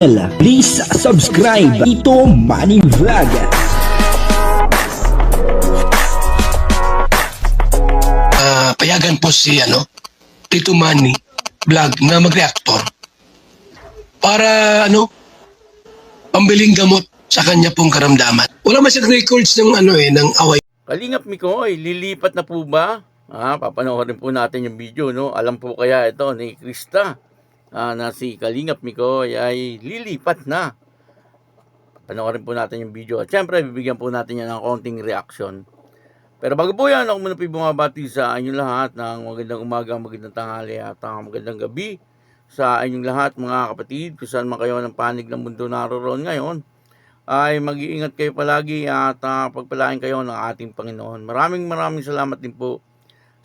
Please subscribe Ito Money Vlog. Payagan po si Tito Manny Vlog na mag-reactor para pambiling gamot sa kanya pong karamdaman. Wala masyadong records ng ng away. Kalingap Mikoy, lilipat na po ba? Papanoorin po natin yung video, no? Alam po kaya ito ni Krista na si Kalingap Mikoy ay lilipat na. Panoorin po natin yung video. At syempre, bibigyan po natin yan ng konting reaction. Pero bago po yan, ako muna po bumabati sa inyong lahat ng magandang umaga, magandang tanghali at magandang gabi sa inyong lahat mga kapatid. Kung saan man kayo ng panig ng mundo naroon ngayon, ay mag-iingat kayo palagi at pagpalain kayo ng ating Panginoon. Maraming salamat din po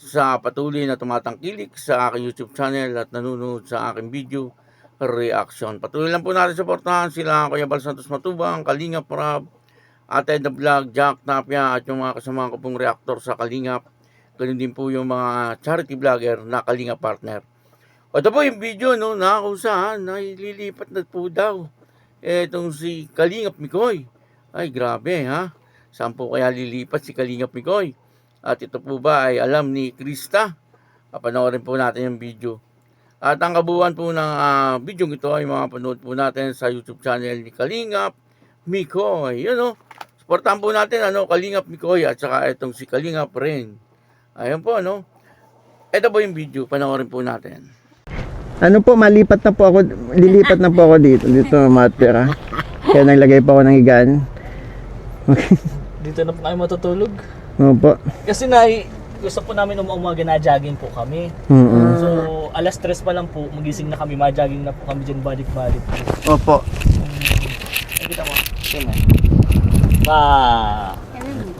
sa patuloy na tumatangkilik sa aking YouTube channel at nanonood sa aking video reaction. Patuloy lang po natin suportahan sila Kuya Bal Santos Matubang, Kalingap Rab, Ate The Vlog, Jack Tapia at yung mga kasama ko pong reactor sa Kalingap. Ganun din po yung mga charity vlogger na Kalingap partner. O ito po yung video na kung saan ay lilipat na po daw etong si Kalingap Mikoy. Ay grabe ha. Saan po kaya lilipat si Kalingap Mikoy? At ito po ba ay alam ni Krista? Panoorin po natin yung video. At ang kabuuan po ng video ito ay mapanood po natin sa YouTube channel ni Kalingap Mikoy. Yun supportahan po natin Kalingap Mikoy at saka itong si Kalingap rin. Ayun po Ito po yung video, panoorin po natin. Lilipat na po ako dito matira. Kaya naglagay pa ako ng higaan. Dito na po kayo matutulog. Opo. Kasi gusto po namin umaga na jogging po kami. So, alas 3 pa lang po, magising na kami, ma-jogging na po kami dyan, balik-balik. Opo. Nakita mo? Sino?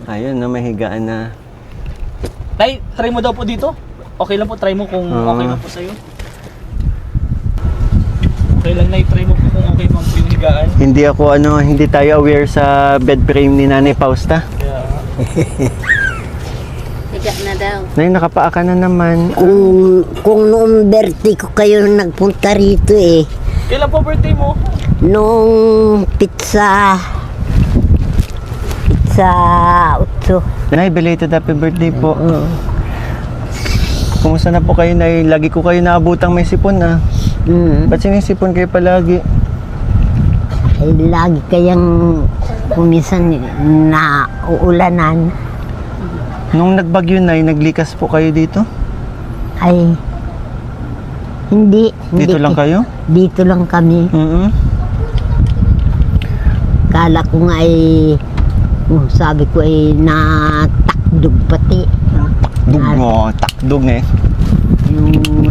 Ayun may higaan na. Tay, try mo daw po dito. Okay lang po, try mo kung okay lang po sa'yo. Okay lang try mo po kung okay po yung higaan. Hindi tayo aware sa bed frame ni Nanay Fausta. Yeah. Higa na daw. Nay, nakapaa ka na naman. Kung noong birthday ko kayo nagpunta rito Kailan po birthday mo? Nung pizza 8. Nay, belated happy birthday po. Kumusta na po kayo, Nay? Lagi ko kayo naabutang may sipon Ba't sinisipon kayo palagi? Ay, lagi kayang kumisan na uulanan. Nung nagbagyo, Nay, naglikas po kayo dito? Ay, hindi. Dito lang kayo? Dito lang kami. Kala ko nga sabi ko natakdog pati. Takdog Yung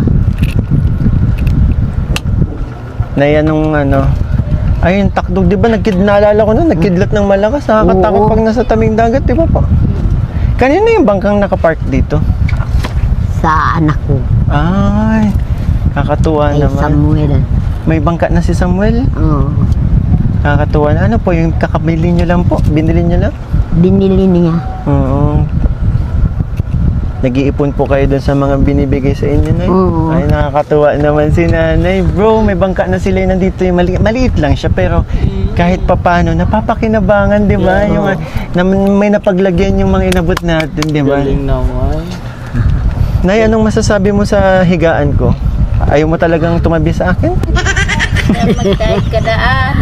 Nay, ayun, takdog, di ba? Naalala ko nagkidlat ng malakas. Nakakatakot pag nasa tabing dagat, di ba po? Kanina yung bangkang nakapark dito? sa anak ko. Ay, kakatuwa Ay, naman. Samuel. May bangka na si Samuel? Oo. Kakatuwa na. Ano po, yung kakabili nyo lang po? Binili nyo lang? Binili niya. Oo. Nag-iipon po kayo dun sa mga binibigay sa inyo, Nay? Oo. Ay, nakakatuwa naman si Nanay. Bro, may bangka na sila nandito. Maliit lang siya, pero kahit papano, napapakinabangan, di ba? Yeah. Yung, may napaglagyan yung mga inabot natin, di ba? Galing naman. Nay, anong masasabi mo sa higaan ko? Ayaw mo talagang tumabi sa akin? Magkahit kadaan.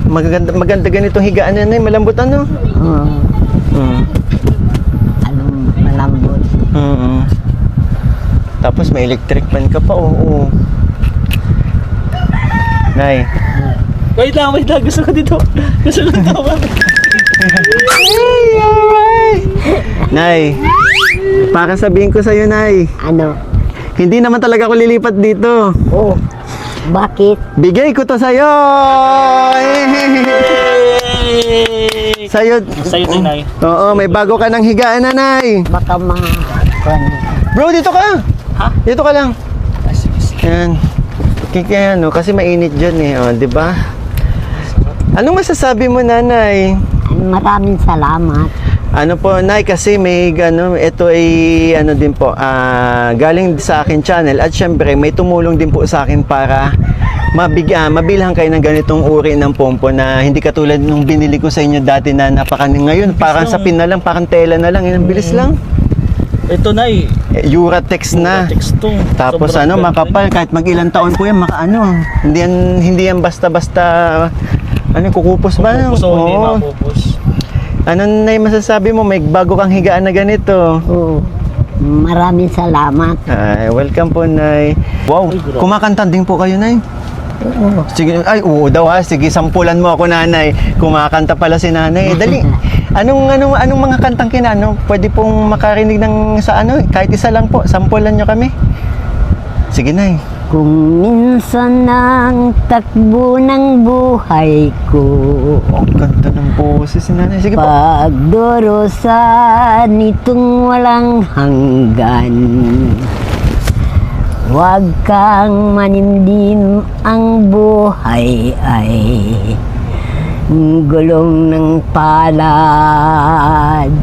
Maganda ganitong higaan na, Nay. Malambot ano? Oo. Malambot. Tapos may electric fan ka pa, oo. Nay. Wait lang. Gusto ko dito. Gusto ko tawa. Nay, para sabihin ko sa'yo, Nay. Ano? Hindi naman talaga ako lilipat dito. Oh. Bakit? Bigay ko to sa'yo! Sa'yo. Sa'yo din, Nay. Oo, may bago ka ng higaan na, Nay. Baka Bro, dito ka. Ha? Dito ka lang. Sige. Yan. Kaya kasi mainit dyan di ba? Anong masasabi mo, Nanay? Maraming salamat. Ano po, Nay, kasi may ito ay din po, galing sa akin channel at syempre may tumulong din po sa akin para mabilhan kayo ng ganitong uri ng pompo na hindi katulad nung binili ko sa inyo dati na ngayon parang yung- sapin na lang, parang tela na lang, ang bilis lang. Ito na Uratex na. Texto. Tapos makapal, kahit mag-ilang taon po yan, hindi yan basta-basta, kukupos ba? Pupus o hindi Oo. mapupus. Ano na yung masasabi mo? May bago kang higaan na ganito. Oo. Maraming salamat. Ay, welcome po, Nay. Wow, kumakanta din po kayo, Nay? Oo. Sige, oo daw ha. Sige, sampulan mo ako, Nanay. Kumakanta pala si Nanay. Dali. Anong mga kantang pwede pong makarinig sa kahit isa lang po. Sampulan nyo kami. Sige, Nay. Kung minsan ang takbo ng buhay ko, Ang ganda ng boses ni Nanay. Sige po. pagdurusan nitong walang hanggan, huwag kang manimdim, ang buhay ay gulong ng palad,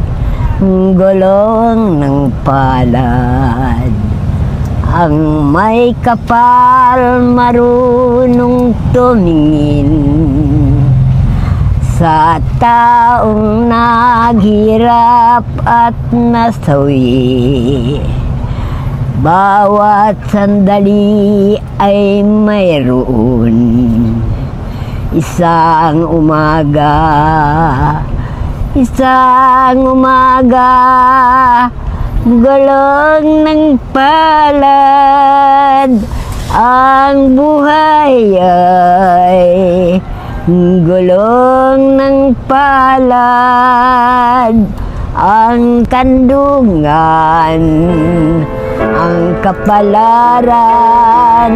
gulong ng palad. Ang may kapal marunong tumingin sa taong naghirap at nasawi. Bawat sandali ay mayroon isang umaga, gulong ng palad. Ang buhay ay gulong ng palad. Ang kandungan, ang kapalaran.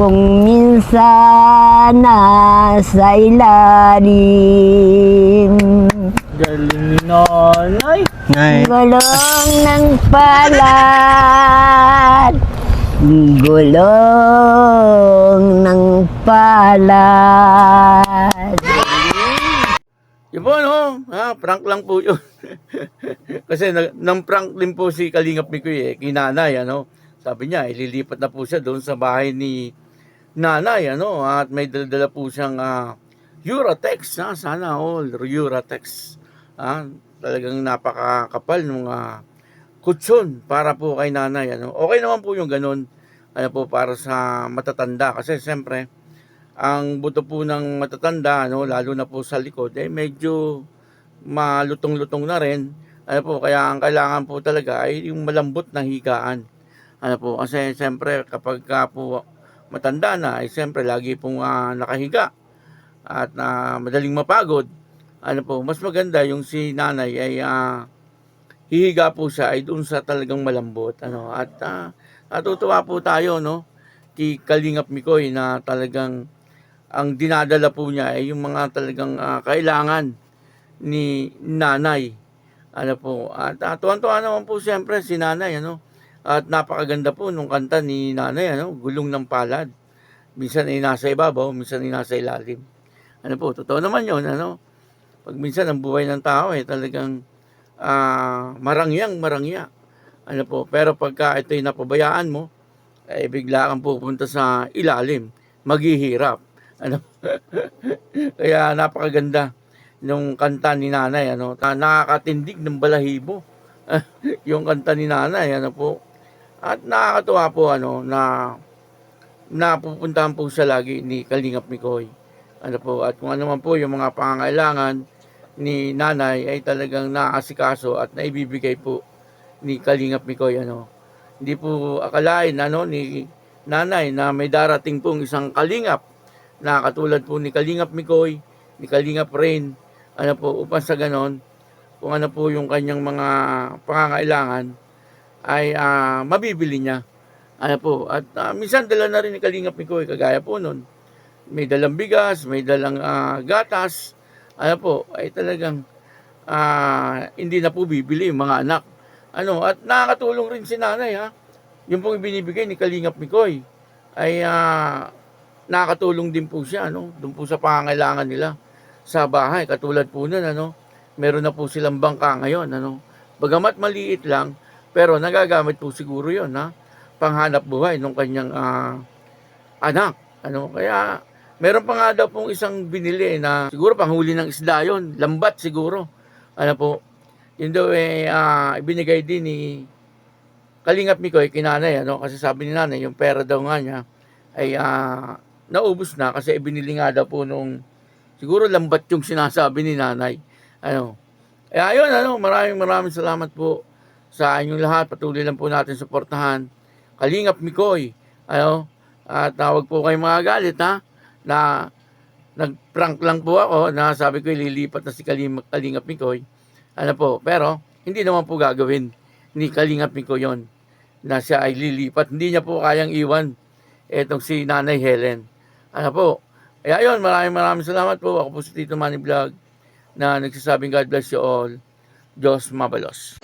Kung minsan nasa ilalim, Galing ni Nanay. Nay. gulong ng palad, gulong ng palad. Yun po, no? Prank lang po yun. Kasi nang prank din po si Kalingap Mikoy kay Nanay, Sabi niya, ililipat na po siya doon sa bahay ni Nanay, At may dala po siyang Uratex, sana all, Uratex. Talagang napakakapal ng kutsyon para po kay Nanay, Okay naman po yung ganun, para sa matatanda. Kasi siyempre, ang buto po ng matatanda, lalo na po sa likod, medyo malutong-lutong na rin. Kaya ang kailangan po talaga ay yung malambot na higaan. Kasi siyempre kapag po matanda na, ay siyempre lagi pong nakahiga at madaling mapagod. Mas maganda yung si Nanay ay hihiga po siya ay doon sa talagang malambot. At natutuwa po tayo, kay Kalingap Mikoy na talagang ang dinadala po niya ay yung mga talagang kailangan ni Nanay. At tuwan-tuwa naman po siyempre si Nanay, At napakaganda po nung kanta ni Nanay, Gulong ng Palad. Minsan ay nasa ibabaw, minsan ay nasa ilalim. Totoo naman yun, Pag minsan ang buhay ng tao ay talagang marangya. Pero pagka ito'y napabayaan mo, ay bigla kang pupunta sa ilalim, maghihirap. Kaya napakaganda nung kanta ni Nanay, nakakatindig ng balahibo. Yung kanta ni Nanay, At nakakatuwa po, na napupuntahan po siya lagi ni Kalingap Mikoy. At kung ano man po yung mga pangangailangan ni Nanay ay talagang naasikaso at naibibigay po ni Kalingap Mikoy. Hindi po akalain ni Nanay na may darating pong isang Kalingap na katulad po ni Kalingap Mikoy, ni Kalingap Rain, upang sa ganon, kung ano po yung kanyang mga pangangailangan ay mabibili niya. At minsan dala na rin ni Kalingap Mikoy, kagaya po nun, may dalang bigas, may dalang gatas, ano po, ay talagang hindi na po bibili yung mga anak. Ano, at nakakatulong rin si nanay, ha. Yung pong ibinibigay ni Kalingap Mikoy ay nakakatulong din po siya, ano, doon po sa pangangailangan nila sa bahay. Katulad po nun, ano, meron na po silang bangka ngayon, ano. Bagamat maliit lang, pero nagagamit po siguro yon, ha, panghanap buhay ng kanyang anak. Ano, kaya meron pa nga daw pong isang binili na siguro panghuli ng isda yon, lambat siguro. Ano po, yun daw ibinigay din ni Kalingap Mikoy kinanay, ano, kasi sabi ni nanay, yung pera daw nga niya ay naubos na kasi ibinili nga daw po nung siguro lambat yung sinasabi ni nanay. Ano, ayun, ano, maraming salamat po sa inyong lahat. Patuloy lang po natin suportahan Kalingap Mikoy. Ano, at huwag po kayong mga galit, ha, na nag-prank lang po ako na sabi ko ililipat na si Kalingap Mikoy. Ano po, pero hindi naman po gagawin ni Kalingap Mikoy yon na siya ay lilipat. Hindi niya po kayang iwan etong si Nanay Helen. Ano po, ayun, maraming salamat po. Ako po si Tito Manny Vlog na nagsasabing God bless you all. Diyos mabalos.